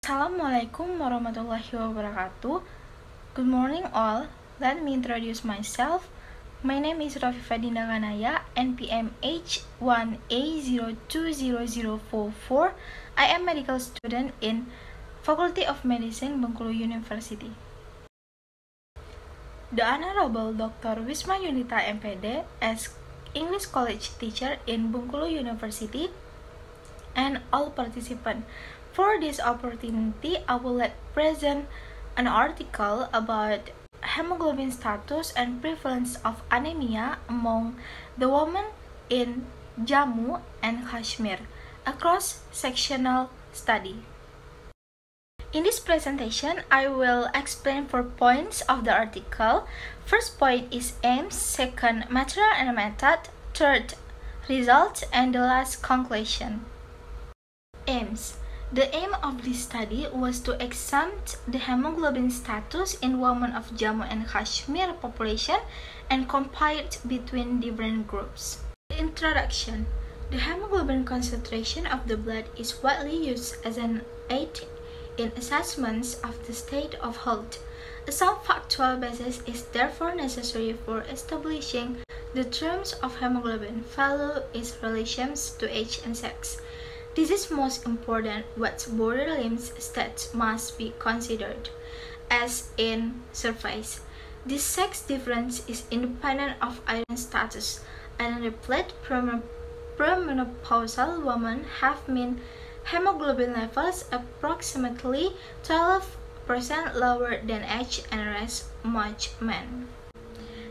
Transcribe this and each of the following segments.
Assalamualaikum warahmatullahi wabarakatuh. Good morning all. Let me introduce myself. My name is Rafifa Dinda Kanaya, NPM H1A020044. I am medical student in Faculty of Medicine, Bengkulu University. The Honorable Dr. Wisma Yunita MPD as English College teacher in Bengkulu University and all participants. For this opportunity, I will present an article about hemoglobin status and prevalence of anemia among the women in Jammu and Kashmir, a cross-sectional study. In this presentation, I will explain 4 points of the article. First point is aims, second, material and method, third, results, and the last, conclusion. Aims. The aim of this study was to examine the hemoglobin status in women of Jammu and Kashmir population and compare it between different groups. Introduction. The hemoglobin concentration of the blood is widely used as an aid in assessments of the state of health. Some factual basis is therefore necessary for establishing the terms of hemoglobin value, its relations to age and sex. This is most important. What border limits stats must be considered, as in surveys. This sex difference is independent of iron status. Unrepleted premenopausal women have mean hemoglobin levels approximately 12% lower than age and rest much men.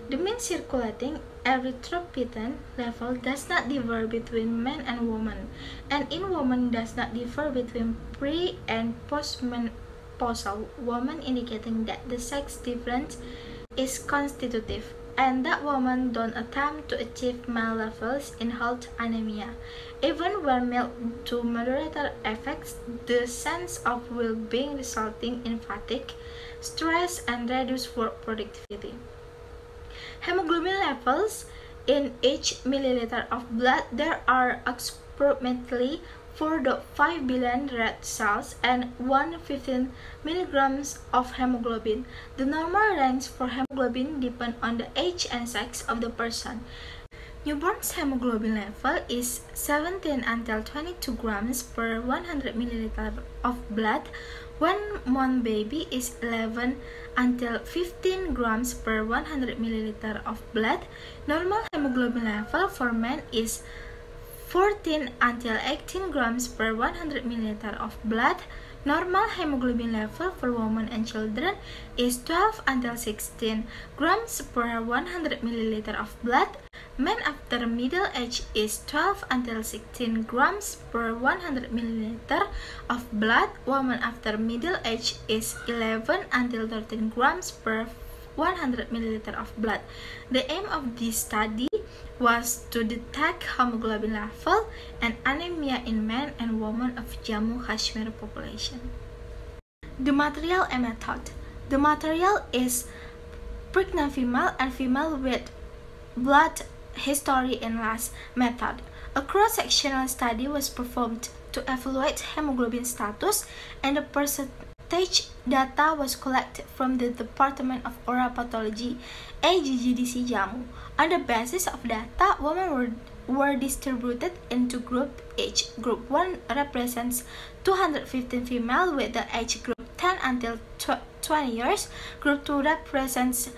The mean circulating erythropoietin level does not differ between men and women, and in women does not differ between pre- and postmenopausal women, indicating that the sex difference is constitutive, and that women don't attempt to achieve male levels in health anemia. Even when mild to moderate effects, the sense of well-being resulting in fatigue, stress, and reduced work productivity. Hemoglobin levels in each milliliter of blood, there are approximately 4.5 billion red cells and 115 milligrams of hemoglobin. The normal range for hemoglobin depends on the age and sex of the person. Newborn's hemoglobin level is 17 until 22 grams per 100 milliliter of blood. 1 month baby is 11 until 15 grams per 100 milliliter of blood. Normal hemoglobin level for men is 14 until 18 grams per 100 milliliter of blood. Normal hemoglobin level for women and children is 12 until 16 grams per 100 milliliter of blood. Men after middle age is 12 until 16 grams per 100 milliliter of blood. Women after middle age is 11 until 13 grams per 100 milliliter of blood. The aim of this study was to detect hemoglobin level and anemia in men and women of Jammu Kashmir population. The material and method. The material is pregnant female and female with blood history and last method. A cross-sectional study was performed to evaluate hemoglobin status, and the percentage data was collected from the Department of Oral Pathology, AGGDC Jammu. On the basis of data, women were distributed into group. Each group 1 represents 215 female with the age group 10 until 20 years. Group 2 represents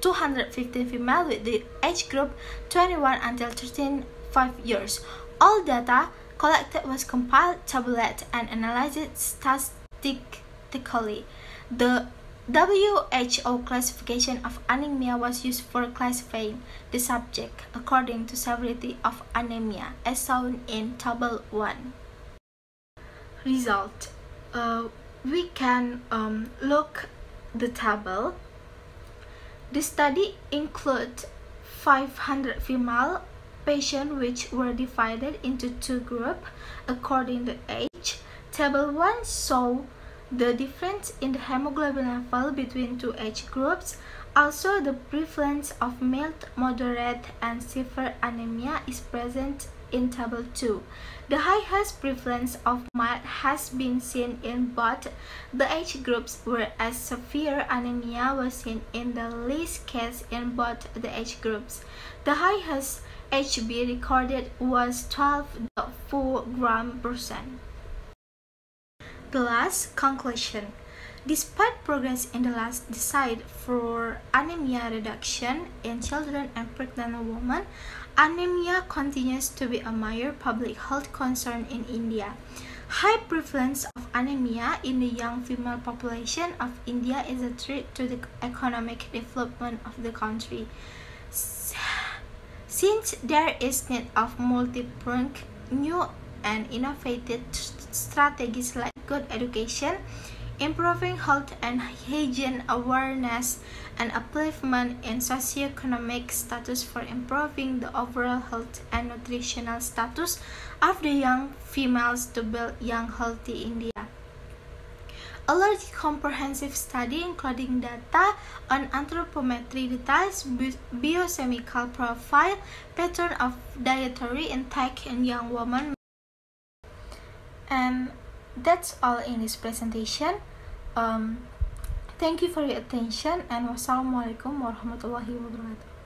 215 female with the age group 21 until 5 years. All data collected was compiled, tabulated, and analyzed statistically. The WHO classification of anemia was used for classifying the subject according to severity of anemia, as shown in Table 1. Result. We can look the table. The study included 500 female patients which were divided into 2 groups according to age. Table 1 shows the difference in the hemoglobin level between 2 age groups. Also, the prevalence of mild, moderate, and severe anemia is present in Table 2. The highest prevalence of mild has been seen in both the age groups, whereas severe anemia was seen in the least case in both the age groups. The highest HB recorded was 12.4 gram%. The last conclusion. Despite progress in the last decade for anemia reduction in children and pregnant women, anemia continues to be a major public health concern in India. High prevalence of anemia in the young female population of India is a threat to the economic development of the country. Since there is need of multi-pronged, new and innovative strategies like good education, improving health and hygiene awareness, and upliftment in socioeconomic status for improving the overall health and nutritional status of the young females to build young healthy India. A large comprehensive study including data on anthropometry details, biochemical profile, pattern of dietary intake in young women. And that's all in this presentation. Thank you for your attention, and wassalamualaikum warahmatullahi wabarakatuh.